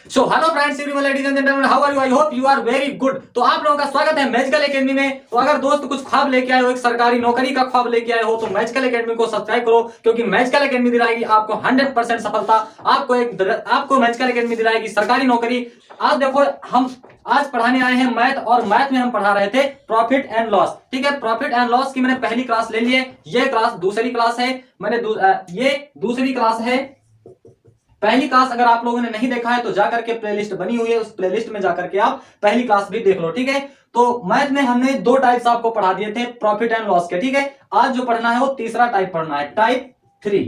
So hello friends, everyone, ladies and gentleman, how are you? I hope you are very good. तो आप लोगों का स्वागत है मैजिकल एकेडमी में। तो अगर दोस्त कुछ ख्वाब लेके आए हो, एक सरकारी नौकरी का ख्वाब लेके आए हो, तो मैजिकल एकेडमी को सब्सक्राइब करो, क्योंकि मैजिकल एकेडमी दिलाएगी आपको 100% सफलता। आपको मैजिकल एकेडमी दिलाएगी सरकारी नौकरी। आज देखो, हम आज पढ़ाने आए हैं मैथ, और मैथ में हम पढ़ा रहे थे प्रॉफिट एंड लॉस। ठीक है, प्रॉफिट एंड लॉस की मैंने पहली क्लास ले ली है। ये क्लास दूसरी क्लास है। ये दूसरी क्लास है। पहली क्लास अगर आप लोगों ने नहीं देखा है तो जाकर के प्लेलिस्ट बनी हुई है, उस प्लेलिस्ट में जाकर के आप पहली क्लास भी देख लो। ठीक है, तो मैथ में हमने दो टाइप्स आपको पढ़ा दिए थे प्रॉफिट एंड लॉस के। ठीक है, आज जो पढ़ना है वो तीसरा टाइप पढ़ना है, टाइप थ्री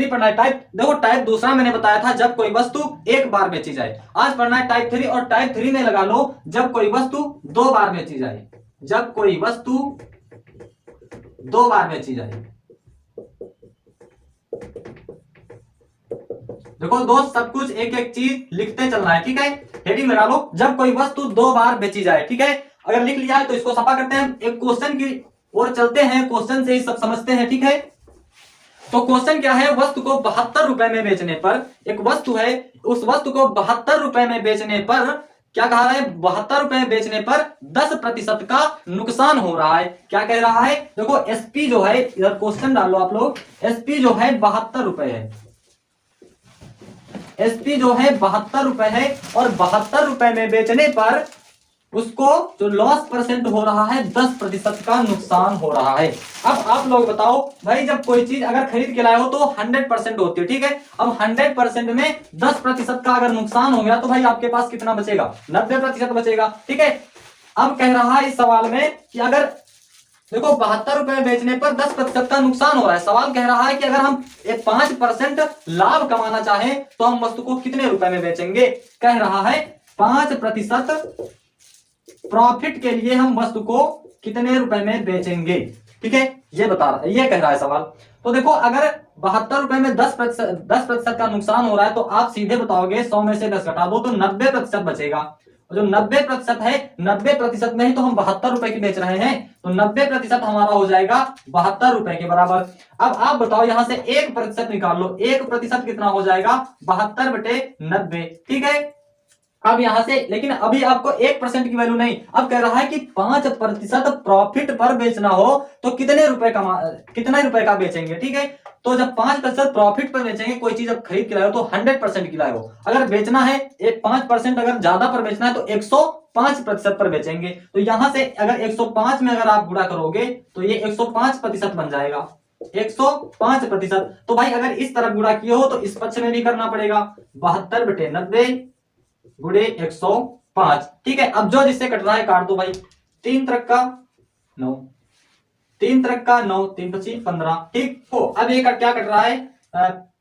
पढ़ना है। टाइप दूसरा मैंने बताया था जब कोई वस्तु एक बार बेची जाए। आज पढ़ना है टाइप थ्री, और टाइप थ्री में लगा लो जब कोई वस्तु दो बार बेची जाए। जब कोई वस्तु दो बार बेची जाए। देखो दोस्त, सब कुछ एक एक चीज लिखते चलना है। ठीक है, हेडिंग लगा लो, जब कोई वस्तु दो बार बेची जाए। ठीक है, अगर लिख लिया है तो इसको सफा करते हैं, एक क्वेश्चन की ओर चलते हैं, क्वेश्चन से ही सब समझते हैं। ठीक है, तो क्वेश्चन क्या है? वस्तु को 72 रुपए में बेचने पर, एक वस्तु है, उस वस्तु को 72 रुपए में बेचने पर क्या कहा है? 72 रुपए में बेचने पर 10% का नुकसान हो रहा है। क्या कह रहा है? देखो, एसपी जो है, इधर क्वेश्चन डाल लो आप लोग, एसपी जो है 72 रुपए है। एसपी जो है 72 रुपए है, और 72 रुपए में बेचने पर उसको जो लॉस परसेंट हो रहा है 10% का नुकसान हो रहा है। अब आप लोग बताओ भाई, जब कोई चीज अगर खरीद के लाए हो तो 100% होती है। ठीक है, अब 100% में 10% का अगर नुकसान हो गया तो भाई आपके पास कितना बचेगा? 90% बचेगा। ठीक है, अब कह रहा है इस सवाल में कि अगर देखो 72 रुपए में बेचने पर 10% का नुकसान हो रहा है। सवाल कह रहा है कि अगर हम 5% लाभ कमाना चाहें तो हम वस्तु को कितने रुपए में बेचेंगे? कह रहा है 5% प्रॉफिट के लिए हम वस्तु को कितने रुपए में बेचेंगे। ठीक है, ये बता रहा है, ये कह रहा है सवाल। तो देखो, अगर 72 रुपए में 10% का नुकसान हो रहा है तो आप सीधे बताओगे 100 में से 10 घटा दो तो 90% बचेगा। जो 90% है, 90% में ही तो हम 72 रुपए की बेच रहे हैं, तो 90% हमारा हो जाएगा 72 रुपए के बराबर। अब आप बताओ, यहां से 1% निकाल लो, 1% कितना हो जाएगा? 72/90। ठीक है, अब यहां से, लेकिन अभी आपको 1% की वैल्यू नहीं, अब कह रहा है कि 5% प्रॉफिट पर बेचना हो तो कितने रुपए का बेचेंगे। ठीक है, तो जब 5% प्रॉफिट पर बेचेंगे, कोई चीज अब खरीद के लाए हो तो 100% की लाए हो, अगर बेचना है 5% अगर ज्यादा पर बेचना है तो 105% पर बेचेंगे। तो यहां से अगर 105 में अगर आप गुणा करोगे तो ये 105% बन जाएगा, 105%। तो भाई अगर इस तरफ गुणा किए हो तो इस पक्ष में भी करना पड़ेगा, 72/90 गुणे 105। ठीक है, अब जो जिससे कट रहा है काट दो भाई, 3 त्रिक का 9, 3 त्रिक का 9, 3 25 15। ठीक हो, अब ये क्या कट रहा है?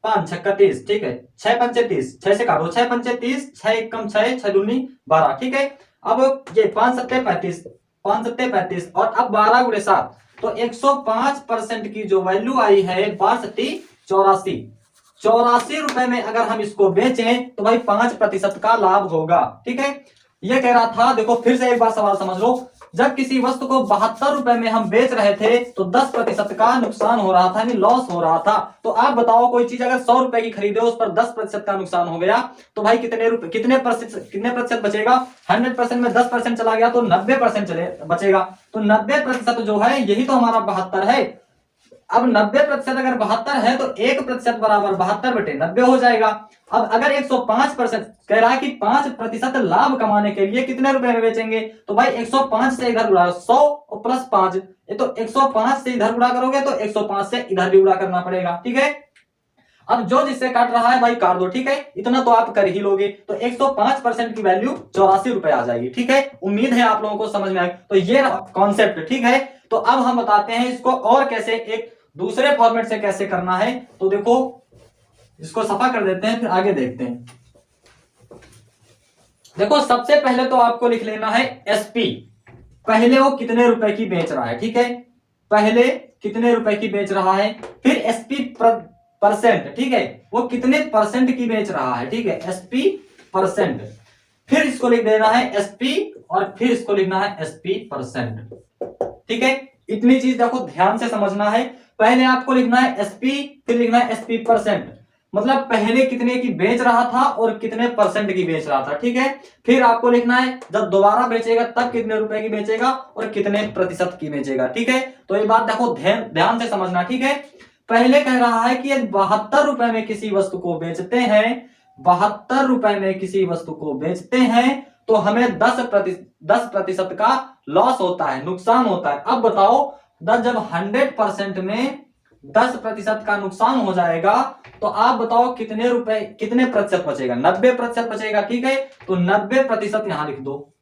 5 6 30। ठीक है, 6 पंचे 30, 6 से काटो, 6 पंचे 30, 6 एकम 6, 6 दूनी 12। ठीक है, अब ये 5 सत्ते 35, 5 सत्ते 35, और अब 12 गुणे 7, तो 105% की जो वैल्यू आई है 5 सत्ती 84। 84 रुपए में अगर हम इसको बेचें तो भाई 5% का लाभ होगा। ठीक है, ये कह रहा था। देखो फिर से एक बार सवाल समझ लो, जब किसी वस्तु को 72 रुपए में हम बेच रहे थे तो 10% का नुकसान हो रहा था, यानी लॉस हो रहा था। तो आप बताओ, कोई चीज अगर 100 रुपए की खरीदे, उस पर 10% का नुकसान हो गया तो भाई कितने प्रतिशत बचेगा? 100% में 10% चला गया तो 90% बचेगा। तो 90% जो है यही तो हमारा 72 है। अब 90% अगर 72 है तो 1% बराबर 72/90 हो जाएगा। अब अगर 105% कह रहा है कि 5% लाभ कमाने के लिए कितने रुपए में बेचेंगे, तो भाई 105 से इधर गुणा, 100 और प्लस 5, ये तो 105 से इधर गुणा करोगे तो 105 से इधर भी गुणा करना पड़ेगा। ठीक है, अब जो जिससे काट रहा है भाई काट दो। ठीक है, इतना तो आप कर ही लोगे, तो 105% की वैल्यू 84 रुपए आ जाएगी। ठीक है, उम्मीद है आप लोगों को समझ में आए। तो ये कॉन्सेप्ट। ठीक है, तो अब हम बताते हैं इसको और कैसे, एक दूसरे फॉर्मेट से कैसे करना है। तो देखो, इसको सफा कर देते हैं, फिर आगे देखते हैं। देखो, सबसे पहले तो आपको लिख लेना है एसपी, पहले वो कितने रुपए की बेच रहा है। ठीक है, पहले कितने रुपए की बेच रहा है, फिर एसपी परसेंट। ठीक है, वो कितने परसेंट की बेच रहा है। ठीक है, एसपी परसेंट, फिर इसको लिख देना है एसपी, और फिर इसको लिखना है एसपी परसेंट। ठीक है, इतनी चीज देखो ध्यान से समझना है। पहले आपको लिखना है एसपी, फिर लिखना है एसपी परसेंट, मतलब पहले कितने की बेच रहा था और कितने परसेंट की बेच रहा था, ठीक है। फिर आपको लिखना है जब दोबारा बेचेगा तब कितने रुपए की बेचेगा और कितने प्रतिशत की बेचेगा, ठीक है। तो ये बात देखो ध्यान से समझना, ठीक है। पहले कह रहा है कि यदि 72 रुपए में किसी वस्तु को बेचते हैं, 72 रुपए में किसी वस्तु को बेचते हैं तो हमें 10% का लॉस होता है, नुकसान होता है। अब बताओ जब 100% में 10% का नुकसान हो जाएगा तो आप बताओ कितने रुपए कितने प्रतिशत बचेगा, 90% बचेगा, ठीक है। तो 90% यहां लिख दो,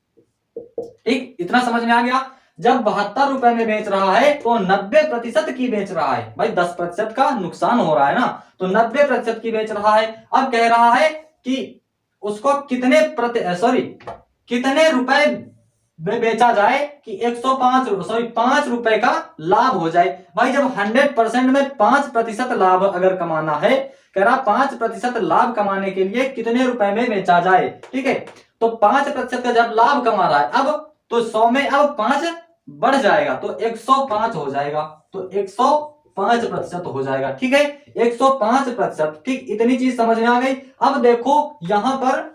ठीक। इतना समझ में आ गया। जब 72 रुपए में बेच रहा है तो 90% की बेच रहा है, भाई 10% का नुकसान हो रहा है ना, तो 90% की बेच रहा है। अब कह रहा है कि उसको कितने कितने रुपए में बेचा जाए कि 5 रुपए का लाभ हो जाए। भाई जब 100% में 5% लाभ अगर कमाना है, कह रहा 5% लाभ कमाने के लिए कितने रुपए में बेचा जाए, ठीक है। तो 5% का जब लाभ कमा रहा है, अब तो 100 में अब 5 बढ़ जाएगा तो 105 हो जाएगा, तो 105% हो जाएगा, ठीक है। 105%, ठीक। इतनी चीज समझ में आ गई। अब देखो यहां पर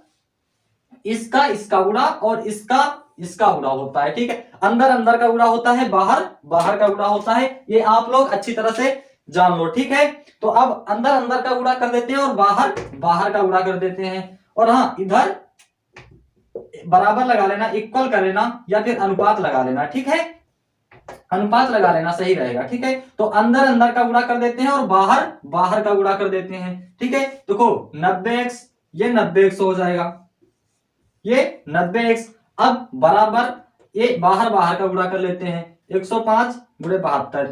इसका इसका गुणा और इसका गुणा होता है, ठीक है। अंदर अंदर का गुणा होता है, बाहर बाहर का गुणा होता है, ये आप लोग अच्छी तरह से जान लो, ठीक है। तो अब अंदर अंदर का गुणा कर देते हैं और बाहर बाहर का गुणा कर देते हैं। और हाँ, इधर बराबर लगा लेना, इक्वल कर लेना या फिर अनुपात लगा लेना, ठीक है। अनुपात लगा लेना सही रहेगा, ठीक है। तो अंदर अंदर का गुणा कर देते हैं और बाहर बाहर का गुणा कर देते हैं, ठीक है। देखो 90x, ये 90x हो जाएगा, ये 90x। अब बराबर ये बाहर बाहर का गुणा कर लेते हैं, 105 गुणे 72,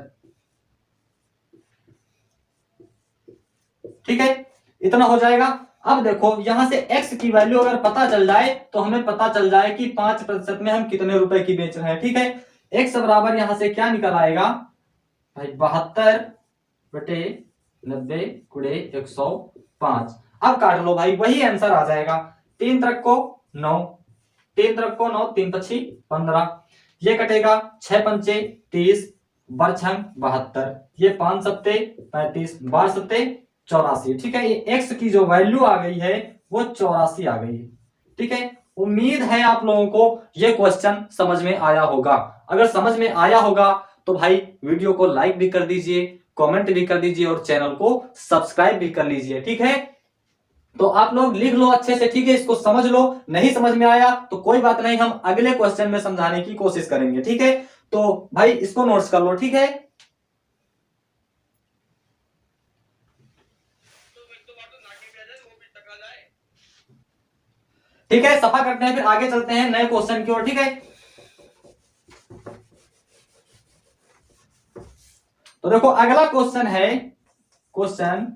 ठीक है। इतना हो जाएगा। अब देखो यहां से x की वैल्यू अगर पता चल जाए तो हमें पता चल जाए कि 5% में हम कितने रुपए की बेच रहे हैं, ठीक है। x बराबर यहां से क्या निकल आएगा भाई, 72 बटे 90 गुणे 105। अब काट लो भाई, वही आंसर आ जाएगा। 3 तरफ को 9, 3 तरफ को 9, 3 पच्छी 15, ये कटेगा 6 पंचे 30, बरछंग 72, ये 5 सत्ते 35, 12 सत्ते 84, ठीक है। ये x की जो वैल्यू आ गई है वो 84 आ गई है, ठीक है। उम्मीद है आप लोगों को ये क्वेश्चन समझ में आया होगा। अगर समझ में आया होगा तो भाई वीडियो को लाइक भी कर दीजिए, कमेंट भी कर दीजिए और चैनल को सब्सक्राइब भी कर लीजिए, ठीक है। तो आप लोग लिख लो अच्छे से, ठीक है। इसको समझ लो, नहीं समझ में आया तो कोई बात नहीं, हम अगले क्वेश्चन में समझाने की कोशिश करेंगे, ठीक है। तो भाई इसको नोट्स कर लो, ठीक है। ठीक है, सफा करते हैं, फिर आगे चलते हैं नए क्वेश्चन की ओर, ठीक है। तो देखो अगला क्वेश्चन है, क्वेश्चन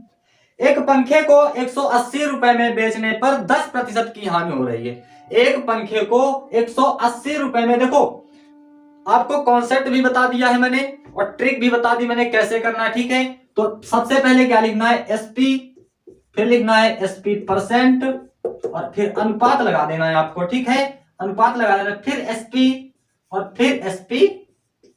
एक पंखे को 180 रुपए में बेचने पर 10% की हानि हो रही है। एक पंखे को 180 रुपए में, देखो आपको कॉन्सेप्ट भी बता दिया है मैंने और ट्रिक भी बता दी मैंने कैसे करना है, ठीक है। तो सबसे पहले क्या लिखना है, एसपी, फिर लिखना है एसपी परसेंट और फिर अनुपात लगा देना है आपको, ठीक है। अनुपात लगा देना, फिर एसपी और फिर एसपी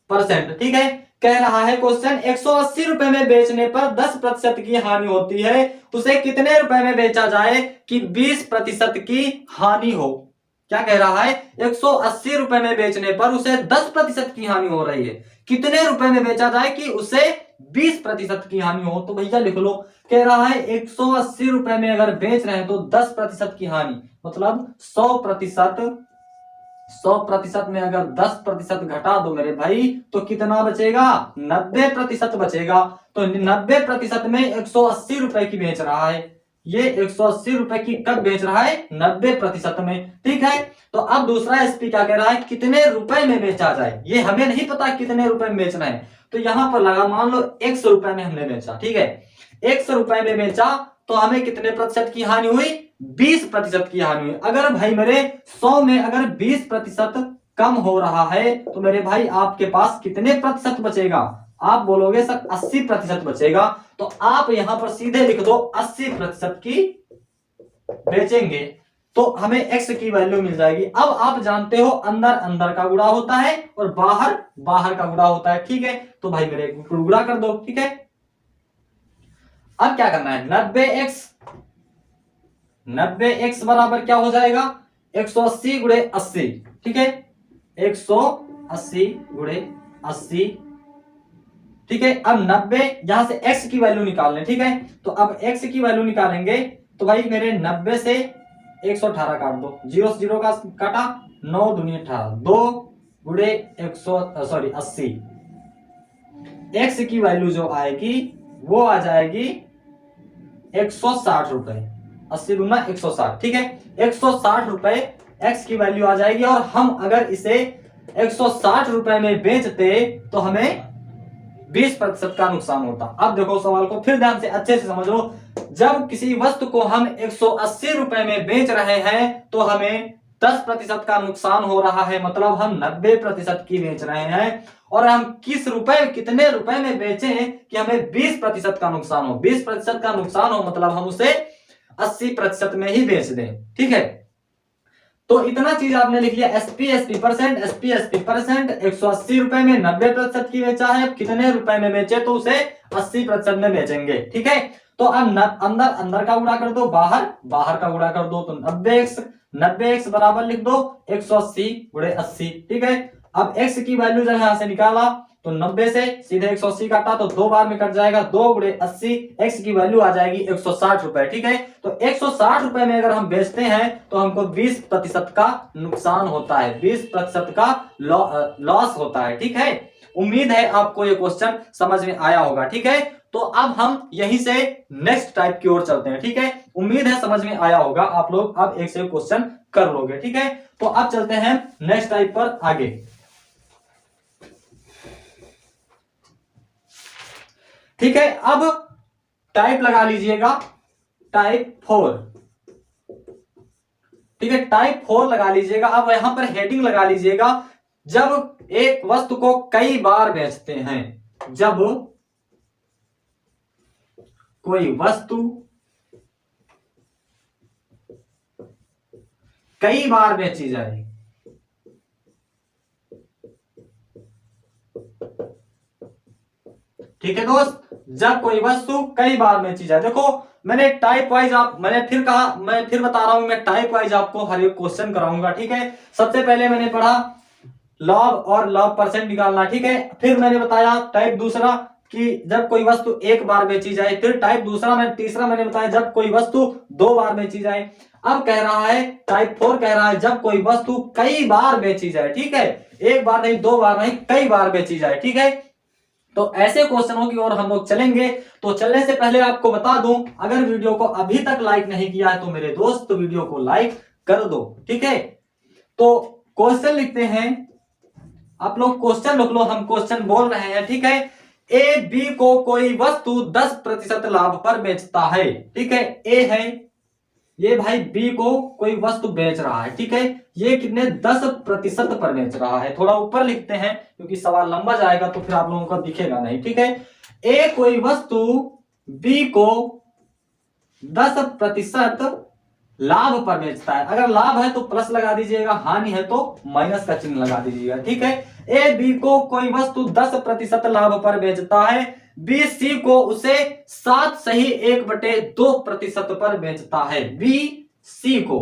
परसेंट, ठीक है। कह रहा है क्वेश्चन 180 रुपए में बेचने पर 10% की हानि होती है, उसे कितने रुपए में बेचा जाए कि 20% की हानि हो। क्या कह रहा है, 180 रुपए में बेचने पर उसे 10% की हानि हो रही है, कितने रुपए में बेचा जाए कि उसे 20% की हानि हो। तो भैया लिख लो, कह रहा है 180 रुपए में अगर बेच रहे हैं तो 10% की हानि मतलब 100% में अगर 10% घटा दो मेरे भाई तो कितना बचेगा, 90% बचेगा। तो 90% में 180 रुपए की बेच रहा है, ये 180 रुपए की कब बेच रहा है, 90% में, ठीक है। तो अब दूसरा एसपी क्या कह रहा है, कितने रुपए में बेचा जाए, ये हमें नहीं पता कितने रुपए में बेचना है। तो यहां पर लगा, मान लो 100 रुपए में हमने बेचा, ठीक है। 100 रुपए में बेचा तो हमें कितने प्रतिशत की हानि हुई, 20% की हानि हुई। अगर भाई मेरे 100 में अगर 20% कम हो रहा है तो मेरे भाई आपके पास कितने प्रतिशत बचेगा, आप बोलोगे सर 80% बचेगा। तो आप यहां पर सीधे लिख दो 80% की बेचेंगे तो हमें x की वैल्यू मिल जाएगी। अब आप जानते हो अंदर अंदर का गुणा होता है और बाहर बाहर का गुणा होता है, ठीक है। तो भाई मेरे गुणा कर दो, ठीक है। अब क्या करना है, 90x बराबर क्या हो जाएगा, 180 गुणे 80, ठीक है, 180 गुणे 80, ठीक है। अब 90 यहां से x की वैल्यू निकालने, ठीक है, तो अब x की वैल्यू निकालेंगे तो भाई मेरे 90 से 118 काट दो, 0 से 0 का काटा, 9 दूनी 18, 2 गुणे 80, x की वैल्यू जो आएगी वो आ जाएगी 160 रुपए, 80 दूना 160, ठीक है, 160 रुपए x की वैल्यू आ जाएगी। और हम अगर इसे 160 रुपए में बेचते तो हमें 20% का नुकसान होता। अब देखो सवाल को फिर ध्यान से अच्छे से समझ लो, जब किसी वस्तु को हम 180 रुपए में बेच रहे हैं तो हमें 10% का नुकसान हो रहा है, मतलब हम 90% की बेच रहे हैं। और हम कितने रुपए में बेचें कि हमें 20% का नुकसान हो, 20% का नुकसान हो मतलब हम उसे 80% में ही बेच दें, ठीक है। तो इतना चीज आपने लिख लिया, एसपी परसेंट, 180 रुपए में 90% की बेचा है, कितने रुपए में बेचे तो उसे 80% में बेचेंगे, ठीक है। तो अब अंदर अंदर का गुणा कर दो, बाहर बाहर का गुणा कर दो, तो 90x बराबर लिख दो 180 गुणे 80, ठीक है। अब x की वैल्यू जब यहां से निकाला तो 90 से सीधे 180 काटा तो 2 बार में कट जाएगा, 2 गुणे 80, x की वैल्यू आ जाएगी 160 रुपए, ठीक है। तो 160 रुपए में अगर हम बेचते हैं तो हमको 20% का नुकसान होता है, 20% का लॉस होता है, ठीक है। उम्मीद है आपको ये क्वेश्चन समझ में आया होगा, ठीक है। तो अब हम यहीं से नेक्स्ट टाइप की ओर चलते हैं, ठीक है। उम्मीद है समझ में आया होगा, आप लोग अब एक से क्वेश्चन कर लोगे, ठीक है। तो अब चलते हैं नेक्स्ट टाइप पर आगे। ठीक है, अब टाइप लगा लीजिएगा, टाइप 4, ठीक है, टाइप 4 लगा लीजिएगा। अब यहां पर हेडिंग लगा लीजिएगा, जब एक वस्तु को कई बार बेचते हैं, जब कोई वस्तु कई बार बेची जाए, ठीक है दोस्त, जब कोई वस्तु कई बार बेची जाए। देखो मैंने टाइप वाइज मैंने फिर कहा, मैं फिर बता रहा हूं, मैं टाइप वाइज आपको हर एक क्वेश्चन कराऊंगा, ठीक है। सबसे पहले मैंने पढ़ा लॉग और लॉग परसेंट निकालना, ठीक है। फिर मैंने बताया टाइप दूसरा कि जब कोई वस्तु एक बार बेची जाए, फिर टाइप तीसरा मैंने बताया जब कोई वस्तु 2 बार बेची जाए। अब कह रहा है टाइप 4 कह रहा है जब कोई वस्तु कई बार बेची जाए, ठीक है, एक बार नहीं, 2 बार नहीं, कई बार बेची जाए, ठीक है। तो ऐसे क्वेश्चनों की ओर हम लोग चलेंगे। तो चलने से पहले आपको बता दूं, अगर वीडियो को अभी तक लाइक नहीं किया है तो मेरे दोस्त तो वीडियो को लाइक कर दो, ठीक है। तो क्वेश्चन लिखते हैं, आप लोग क्वेश्चन लिख लो, हम क्वेश्चन बोल रहे हैं, ठीक है। ए बी को कोई वस्तु 10% लाभ पर बेचता है, ठीक है, ए है ये भाई, बी को कोई वस्तु बेच रहा है, ठीक है, ये कितने 10% पर बेच रहा है। थोड़ा ऊपर लिखते हैं क्योंकि सवाल लंबा जाएगा तो फिर आप लोगों को दिखेगा नहीं, ठीक है। ए कोई वस्तु बी को 10% लाभ पर बेचता है, अगर लाभ है तो प्लस लगा दीजिएगा, हानि है तो माइनस का चिन्ह लगा दीजिएगा, ठीक है। ए बी को कोई वस्तु 10% लाभ पर बेचता है, बी सी को उसे 7 सही 1/2% पर बेचता है, बी सी को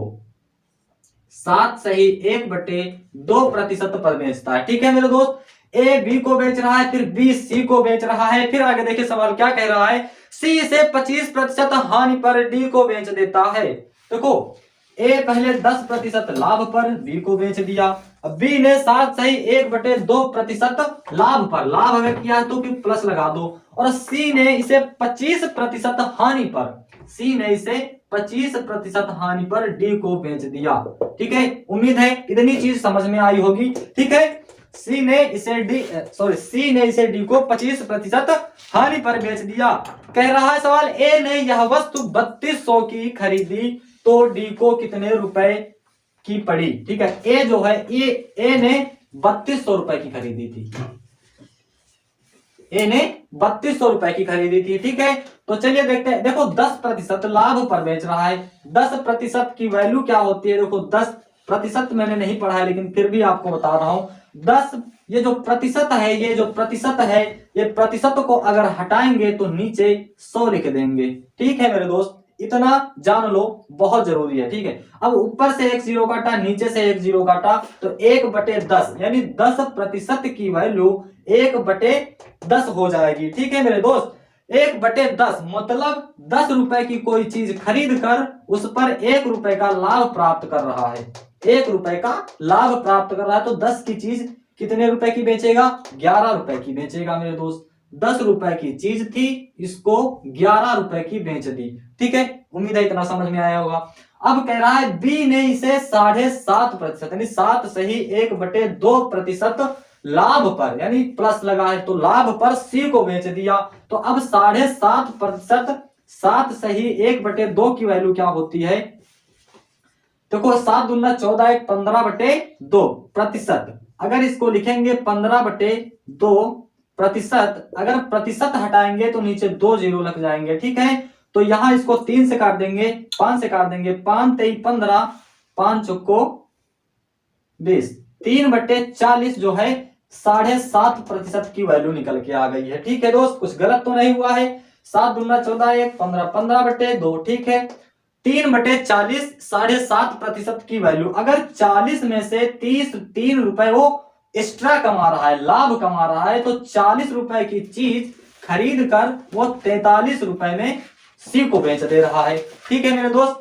7 सही 1/2% पर बेचता है, ठीक है मेरे दोस्त। ए बी को बेच रहा है, फिर बी सी को बेच रहा है, फिर आगे देखिए सवाल क्या कह रहा है, सी इसे 25% हानि पर डी को बेच देता है। देखो ए पहले 10% लाभ पर बी को बेच दिया, अब बी ने 7 सही 1/2% लाभ पर, लाभ अगर किया है तो फिर प्लस लगा दो, और सी ने इसे 25% हानि पर, सी ने इसे 25% हानि पर डी को बेच दिया, ठीक है। उम्मीद है इतनी चीज समझ में आई होगी, ठीक है। सी ने इसे डी को 25% हानि पर बेच दिया। कह रहा है सवाल, ए ने यह वस्तु 3200 की खरीदी तो डी को कितने रुपए की पड़ी, ठीक है। ए जो है ए ने 3200 रुपए की खरीदी थी, ए ने 3200 रुपए की खरीदी थी, ठीक है। तो चलिए देखते हैं, देखो 10% लाभ पर बेच रहा है, 10% की वैल्यू क्या होती है, देखो 10% मैंने नहीं पढ़ा है लेकिन फिर भी आपको बता रहा हूं, 10 ये जो प्रतिशत है, ये जो प्रतिशत है, ये प्रतिशत को अगर हटाएंगे तो नीचे 100 लिख देंगे। ठीक है मेरे दोस्त, इतना जान लो, बहुत जरूरी है। ठीक है, अब ऊपर से एक जीरो काटा, नीचे से एक जीरो काटा, तो 1/10 यानी 10% की वैल्यू 1/10 हो जाएगी। ठीक है मेरे दोस्त, 1/10 मतलब 10 रुपए की कोई चीज खरीद कर उस पर 1 रुपए का लाभ प्राप्त कर रहा है। 1 रुपए का लाभ प्राप्त कर रहा है, तो 10 की चीज कितने रुपए की बेचेगा? 11 रुपए की बेचेगा मेरे दोस्त। 10 रुपए की चीज थी, इसको 11 रुपए की बेच दी। ठीक है, उम्मीद है इतना समझ में आया होगा। अब कह रहा है बी ने इसे 7.5% यानी 7 से ही 1/2% लाभ पर, यानी प्लस लगा है तो लाभ पर सी को बेच दिया। तो अब 7.5%, 7 से ही 1/2 की वैल्यू क्या होती है? देखो 7 दूना 14, 15/2 प्रतिशत। अगर इसको लिखेंगे 15/2 प्रतिशत, अगर प्रतिशत हटाएंगे तो नीचे 2 जीरो लग जाएंगे। ठीक है, तो यहां इसको 3 से काट देंगे, 5 से काट देंगे, 5 3 15, 5 चौको 20, 3/40 जो है 7.5% की वैल्यू निकल के आ गई है। ठीक है दोस्त, कुछ गलत तो नहीं हुआ है। 7 दूना 14, 1 15, 15/2। ठीक है, 3/40 7.5% की वैल्यू। अगर 40 में से 3 रुपए वो एक्स्ट्रा कमा रहा है, लाभ कमा रहा है, तो 40 रुपए की चीज खरीद कर वो 43 रुपए में सी को बेच दे रहा है। ठीक है मेरे दोस्त,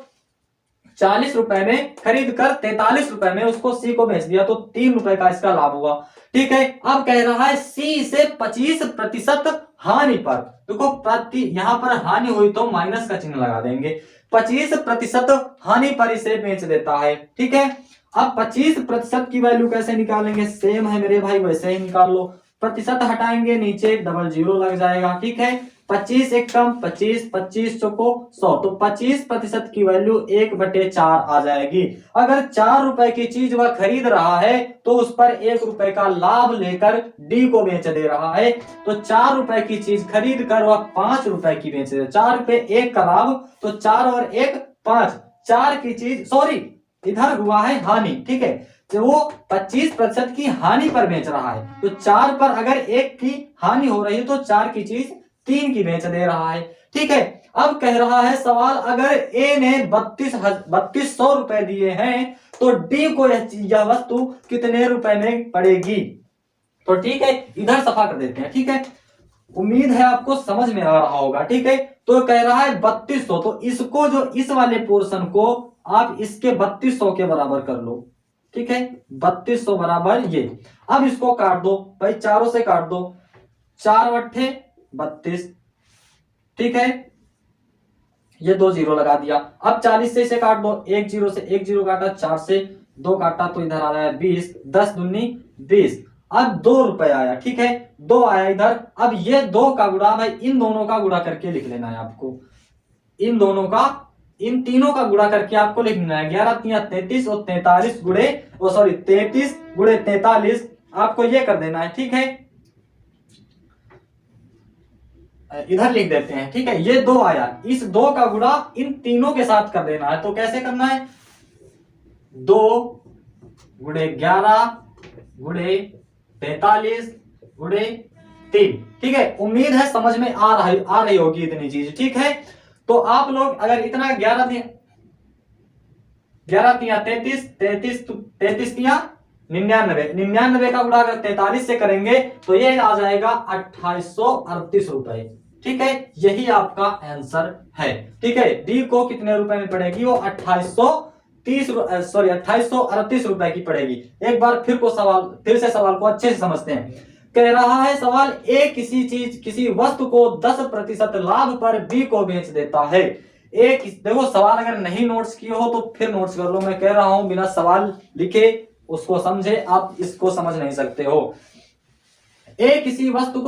40 रुपए में खरीद कर 43 रुपए में उसको सी को बेच दिया, तो 3 रुपए का इसका लाभ हुआ। ठीक है, अब कह रहा है सी से 25% हानि पर। देखो प्रति यहां पर हानि हुई तो माइनस का चिन्ह लगा देंगे। 25% हानि पर इसे बेच देता है। ठीक है, अब 25% की वैल्यू कैसे निकालेंगे? सेम है मेरे भाई, वैसे ही निकाल लो। प्रतिशत हटाएंगे, नीचे डबल जीरो लग जाएगा। ठीक है, 25 एक कम 25, 25 चौको 100, तो 25% की वैल्यू 1/4 आ जाएगी। अगर 4 रुपए की चीज वह खरीद रहा है तो उस पर 1 रुपए का लाभ लेकर डी को बेच दे रहा है। तो 4 रुपए की चीज खरीद कर वह 5 रुपए की बेच दे, 4 रुपए 1 का लाभ, तो 4 और 1 5, 4 की चीज, सॉरी इधर हुआ है हानि। ठीक है, तो वो 25% की हानि पर बेच रहा है, तो 4 पर अगर 1 की हानि हो रही है तो 4 की चीज 3 की बेच दे रहा है। ठीक है, अब कह रहा है सवाल, अगर ए ने 3200 रुपए दिए हैं तो डी को यह वस्तु कितने रुपए में पड़ेगी? तो ठीक है, इधर सफा कर देते हैं। ठीक है, उम्मीद है आपको समझ में आ रहा होगा। ठीक है, तो कह रहा है 3200, तो इसको जो इस वाले पोर्शन को आप इसके 3200 के बराबर कर लो। ठीक है, 3200 बराबर ये। अब इसको काट दो भाई, चारों से काट दो, 4/8 32। ठीक है, ये 2 जीरो लगा दिया। अब 40 से इसे काट दो, 1 जीरो से 1 जीरो काटा, 4 से 2 काटा, तो इधर आ रहा है 20, 10 दूनी 20। अब 2 रुपए आया। ठीक है, 2 आया इधर। अब ये 2 का गुणा भाई इन दोनों का गुणा करके लिख लेना है आपको। इन दोनों का, इन तीनों का गुणा करके आपको लिखना है। 11 3 33 और 43 गुणे, वो सॉरी 33 गुणे 43 आपको ये कर देना है। ठीक है, इधर लिख देते हैं। ठीक है, ये 2 आया, इस 2 का गुणा इन तीनों के साथ कर देना है। तो कैसे करना है? 2 गुणे 11 गुणे 43 गुणे 3। ठीक है, उम्मीद है समझ में आ रही होगी इतनी चीज। ठीक है, तो आप लोग अगर इतना 11 तिया 33, 33 तिया 99, 99 का गुणा अगर 43 से करेंगे तो ये आ जाएगा 2838 रुपए। ठीक है, यही आपका आंसर है। ठीक है, डी को कितने रुपए में पड़ेगी? वो 2838 रुपए की पड़ेगी। एक बार फिर से सवाल को अच्छे से समझते हैं। कह रहा है सवाल, ए किसी वस्तु को 10% लाभ पर बी को बेच देता है। देखो सवाल अगर नहीं नोट्स किए हो तो फिर नोट्स कर लो। मैं कह रहा हूं बिना सवाल लिखे उसको समझे, आप इसको समझ नहीं सकते हो। ए किसी वस्तु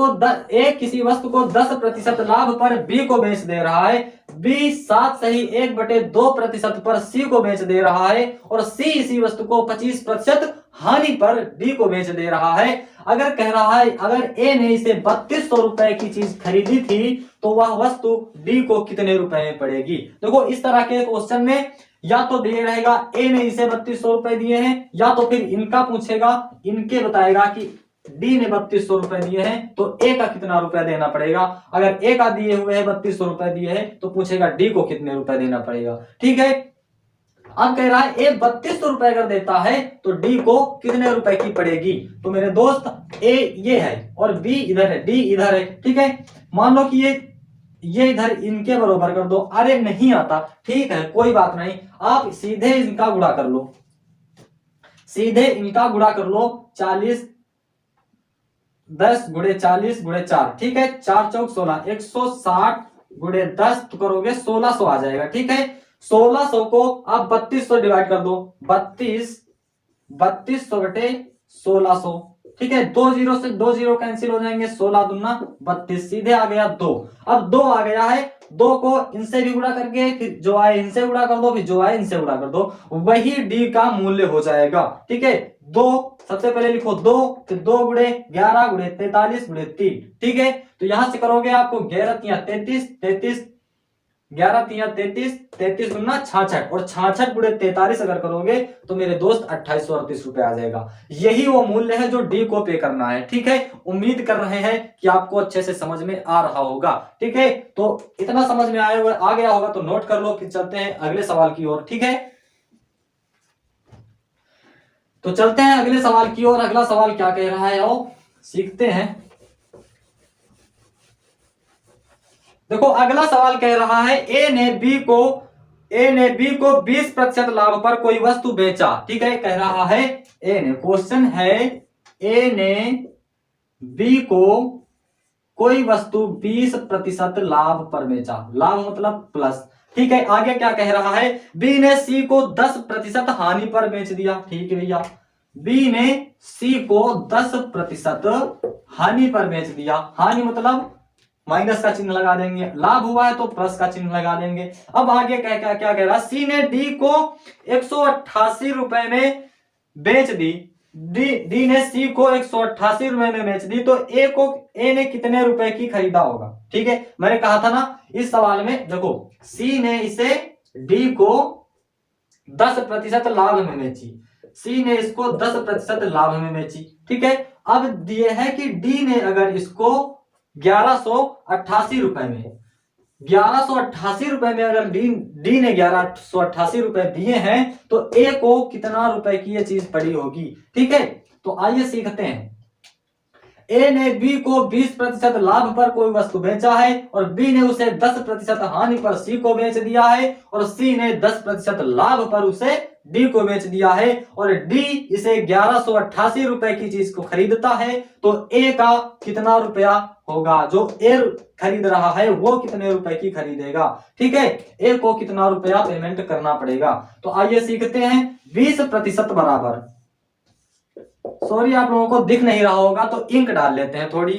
को 10% लाभ पर बी को बेच दे रहा है। बी 7 से ही 1/2% पर सी को बेच दे रहा है, और सी इसी वस्तु को 25% हानि पर डी को बेच दे रहा है। अगर कह रहा है, अगर ए ने इसे 3200 रुपए की चीज खरीदी थी तो वह वस्तु डी को कितने रुपए में पड़ेगी? देखो इस तरह के क्वेश्चन में या तो दिए रहेगा ए ने इसे 3200 रुपए दिए हैं, या तो फिर इनका पूछेगा, इनके बताएगा कि डी ने 3200 रुपए दिए हैं तो ए का कितना रुपया देना पड़ेगा। अगर ए का दिए हुए है 3200 रुपए दिए हैं तो पूछेगा डी को कितने रुपए देना पड़ेगा। ठीक है, अब कह रहा है ए 3200 रुपए अगर देता है तो डी को कितने रुपए की पड़ेगी। तो मेरे दोस्त ए ये है और बी इधर है, डी इधर है। ठीक है, मान लो कि ये इधर इनके बराबर कर दो। अरे नहीं आता, ठीक है कोई बात नहीं, आप सीधे इनका गुणा कर लो, सीधे इनका गुणा कर लो। 40 10 गुणे 40 गुणे 4, ठीक है, 4 चौक 16, 160 गुणे 10 तो करोगे 1600 आ जाएगा। ठीक है, 1600 को आप 3200 डिवाइड कर दो, 3200 बटे 1600। ठीक है, 2 जीरो से 2 जीरो कैंसिल हो जाएंगे, 16 दूना 32, सीधे आ गया 2। अब 2 आ गया है, 2 को इनसे भी गुणा करके फिर जो आए इनसे गुणा कर दो, फिर जो आए इनसे गुणा कर दो, वही डी का मूल्य हो जाएगा। ठीक है, 2 सबसे पहले लिखो 2, फिर 2 गुणे 11 गुणे 43 गुणे 3। ठीक है, तो यहां से करोगे आपको 11 तिया 33, 33 11 तिया 33, 33 गुना 66 और 66 गुणे 43 अगर करोगे तो मेरे दोस्त 2838 रुपए आ जाएगा। यही वो मूल्य है जो डी को पे करना है। ठीक है, उम्मीद कर रहे हैं कि आपको अच्छे से समझ में आ रहा होगा। ठीक है, तो इतना समझ में आ गया होगा तो नोट कर लो, फिर चलते हैं अगले सवाल की ओर। ठीक है, तो चलते हैं अगले सवाल की ओर। अगला सवाल क्या कह रहा है आओ सीखते हैं। देखो अगला सवाल कह रहा है ए ने बी को 20% लाभ पर कोई वस्तु बेचा। ठीक है, कह रहा है ए ने, क्वेश्चन है ए ने बी को कोई वस्तु 20% लाभ पर बेचा, लाभ मतलब प्लस। ठीक है, आगे क्या कह रहा है, बी ने सी को 10% हानि पर बेच दिया। ठीक है भैया, बी ने सी को 10% हानि पर बेच दिया। हानि मतलब माइनस का चिन्ह लगा देंगे, लाभ हुआ है तो प्लस का चिन्ह लगा देंगे। अब आगे क्या कह रहा है, सी ने डी को 188 रुपए में बेच दी। डी ने सी को 188 रुपए में बेच दी तो ए ने कितने रुपए की खरीदा होगा। ठीक है, मैंने कहा था ना इस सवाल में, देखो सी ने इसे डी को 10% लाभ में बेची, सी ने इसको 10% लाभ में बेची। ठीक है, अब दिए है कि डी ने अगर इसको 1188 रुपए में 1188 रुपए में अगर डी ने 1188 रुपए दिए हैं तो ए को कितना रुपए की ये चीज पड़ी होगी। ठीक है, तो आइए सीखते हैं। ए ने बी को 20% लाभ पर कोई वस्तु बेचा है और बी ने उसे 10% हानि पर सी को बेच दिया है और सी ने 10% लाभ पर उसे डी को बेच दिया है और डी इसे 1188 रुपए की चीज को खरीदता है तो ए का कितना रुपया होगा, जो ए खरीद रहा है वो कितने रुपए की खरीदेगा। ठीक है, ए को कितना रुपया पेमेंट करना पड़ेगा। तो आइए सीखते हैं। 20% बराबर, सॉरी आप लोगों को दिख नहीं रहा होगा तो इंक डाल लेते हैं थोड़ी।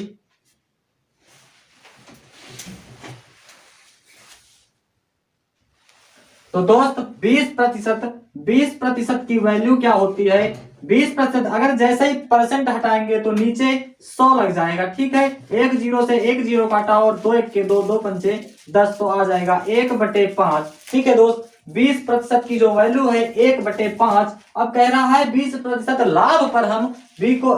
तो दोस्त 20% की वैल्यू क्या होती है, 20% अगर जैसे ही परसेंट हटाएंगे तो नीचे 100 लग जाएगा। ठीक है, 1 जीरो से 1 जीरो काटा और 2 1 के 2 2 पंचे 10 तो आ जाएगा 1/5। ठीक है दोस्त, 20% की जो वैल्यू है 1/5। अब कह रहा है 20% लाभ पर हम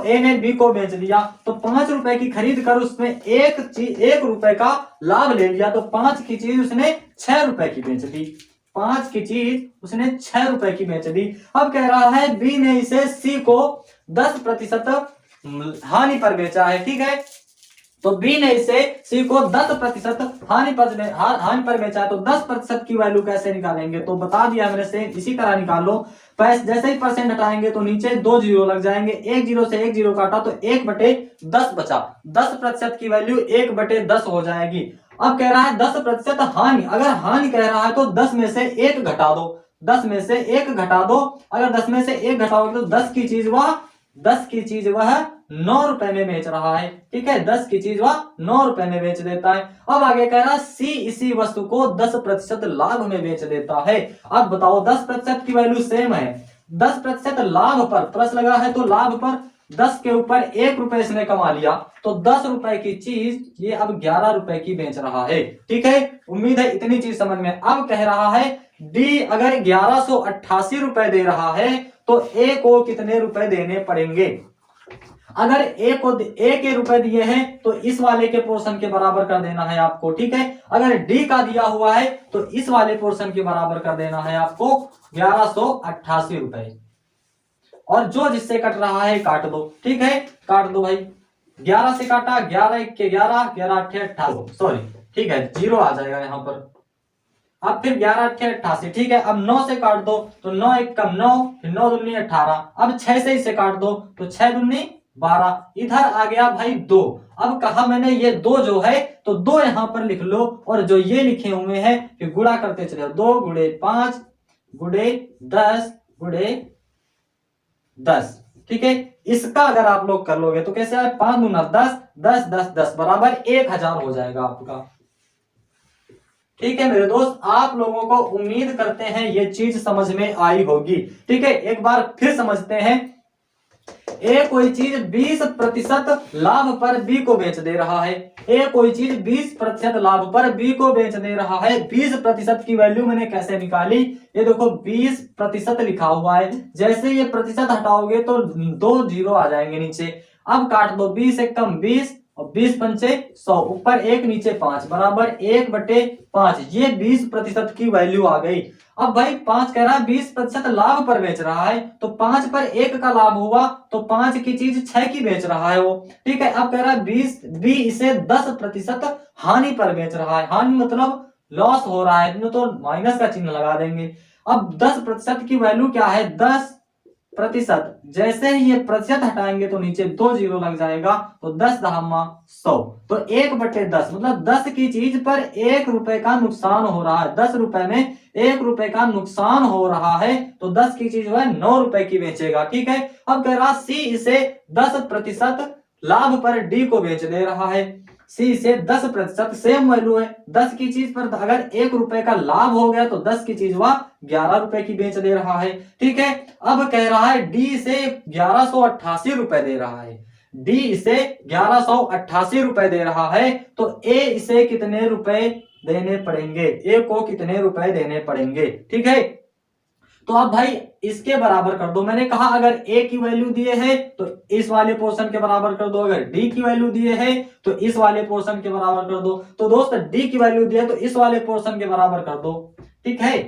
ए ने बी को बेच दिया तो 5 रुपए की खरीद कर उसमें 1 रुपए का लाभ ले लिया तो 5 की चीज उसने 6 रुपए की बेच दी। 5 की चीज उसने 6 रुपए की बेच दी। अब कह रहा है बी ने इसे सी को 10% हानि पर बेचा है। ठीक है, तो बी ने इसे सी को 10% हानि पर बेचा है तो 10% की वैल्यू कैसे निकालेंगे, तो बता दिया मैंने से इसी तरह निकालो। जैसे ही परसेंट हटाएंगे तो नीचे 2 जीरो लग जाएंगे, 1 जीरो से 1 जीरो काटा तो 1/10 बचा। 10% की वैल्यू 1/10 हो जाएगी। अब कह रहा है 10% हानि, अगर हानि कह रहा है तो 10 में से 1 घटा दो, 10 में से 1 घटा दो। अगर 10 में से 1 घटाओगे तो 10 की चीज वह 9 रुपए में बेच रहा है। ठीक है, 10 की चीज वह 9 रुपए में बेच देता है। अब आगे कह रहा है सी इसी वस्तु को 10% लाभ में बेच देता है। अब बताओ 10% की वैल्यू सेम है, 10% लाभ पर प्लस लगा है तो लाभ पर 10 के ऊपर 1 रुपए इसने कमा लिया तो 10 रुपए की चीज ये अब 11 रुपए की बेच रहा है। ठीक है, उम्मीद है इतनी चीज समझ में। अब कह रहा है डी अगर 1188 रुपए दे रहा है तो ए को कितने रुपए देने पड़ेंगे। अगर ए के रुपए दिए हैं तो इस वाले के पोर्शन के बराबर कर देना है आपको, ठीक है। अगर डी का दिया हुआ है तो इस वाले पोर्शन के बराबर कर देना है आपको 1188 रुपए। और जो जिससे कट रहा है काट दो, ठीक है, काट दो भाई। 11 से काटा, 11 1 के 11, 11 8 88, सॉरी ठीक है, जीरो आ जाएगा यहाँ पर। अब फिर 11 8 88, ठीक है। अब 9 से काट दो तो 9 1 कम 9, फिर 9 दूनी 18। अब 6 से इसे काट दो तो 6 दूनी 12। इधर आ गया भाई 2। अब कहा मैंने ये 2 जो है तो 2 यहां पर लिख लो, और जो ये लिखे हुए हैं फिर गुणा करते चले, 2 गुणे 5 गुणे 10 गुणे 10, ठीक है। इसका अगर आप लोग कर लोगे तो कैसे आए, 5 दूना 10, 10 10 10 बराबर 1000 हो जाएगा आपका, ठीक है मेरे दोस्त। आप लोगों को उम्मीद करते हैं ये चीज समझ में आई होगी, ठीक है। एक बार फिर समझते हैं। ए कोई चीज 20% लाभ पर बी को बेच दे रहा है। ए कोई चीज 20% लाभ पर बी को बेच दे रहा है। 20% की वैल्यू मैंने कैसे निकाली, ये देखो 20% लिखा हुआ है, जैसे ये प्रतिशत हटाओगे तो 2 जीरो आ जाएंगे नीचे। अब काट दो, 20 एक कम 20 और 20 पंचे 100, ऊपर 1 नीचे 5 बराबर 1/5। ये 20% की वैल्यू आ गई। अब भाई 5 कह रहा है 20% लाभ पर बेच रहा है, तो 5 पर 1 का लाभ हुआ तो 5 की चीज 6 की बेच रहा है वो, ठीक है। अब कह रहा है 20 बी इसे 10% हानि पर बेच रहा है। हानि मतलब लॉस हो रहा है, तो माइनस का चिन्ह लगा देंगे। अब 10% की वैल्यू क्या है, 10%। जैसे ही ये प्रतिशत हटाएंगे तो नीचे 2 जीरो लग जाएगा, तो 10 दहमा 100, तो 1/10 मतलब 10 की चीज पर 1 रुपए का नुकसान हो रहा है। 10 रुपए में 1 रुपए का नुकसान हो रहा है, तो 10 की चीज जो है 9 रुपए की बेचेगा, ठीक है। अब कह रहा सी इसे 10% लाभ पर डी को बेच दे रहा है। सी से 10%, सेम वैल्यू है, 10 की चीज पर अगर 1 रुपए का लाभ हो गया तो 10 की चीज वह 11 रुपए की बेच दे रहा है, ठीक है। अब कह रहा है डी से 1188 रुपए दे रहा है। डी इसे 1188 रुपए दे रहा है, तो ए इसे कितने रुपए देने पड़ेंगे, ए को कितने रुपए देने पड़ेंगे, ठीक है। तो अब भाई इसके बराबर कर दो। मैंने कहा अगर ए की वैल्यू दिए है तो इस वाले पोर्शन के बराबर कर दो, अगर डी की वैल्यू दिए है तो इस वाले पोर्शन के बराबर कर दो। तो दोस्त डी की वैल्यू दिए तो इस वाले पोर्शन के बराबर कर दो, ठीक है।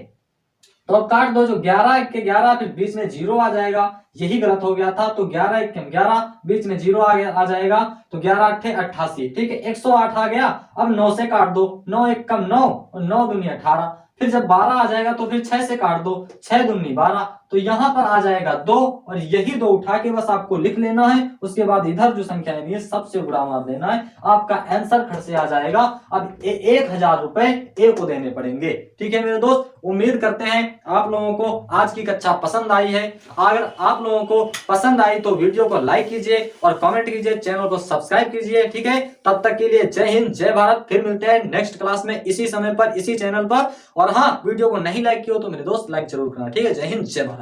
तो अब काट दो, जो 11 1 के 11, फिर बीच में जीरो आ जाएगा, यही गलत हो गया था। तो 11 1 के 11, बीच में जीरो आ जाएगा, तो 11 8 88, ठीक है। 108 आ गया। अब 9 से काट दो, 9 1 कम 9 और 9 दूनी 18। फिर जब 12 आ जाएगा तो फिर 6 से काट दो, 6 दूनी 12, तो यहां पर आ जाएगा 2, और यही 2 उठा के बस आपको लिख लेना है। उसके बाद इधर जो संख्याएं दी है सबसे गुणा मार देना है, आपका आंसर खट से आ जाएगा। अब 1000 रुपए ए को देने पड़ेंगे, ठीक है मेरे दोस्त। उम्मीद करते हैं आप लोगों को आज की कक्षा पसंद आई है। अगर आप लोगों को पसंद आई तो वीडियो को लाइक कीजिए और कमेंट कीजिए, चैनल को सब्सक्राइब कीजिए, ठीक है। तब तक के लिए जय हिंद जय भारत। फिर मिलते हैं नेक्स्ट क्लास में इसी समय पर इसी चैनल पर। और हाँ, वीडियो को नहीं लाइक किया हो तो मेरे दोस्त लाइक जरूर करना, ठीक है। जय हिंद जय भारत।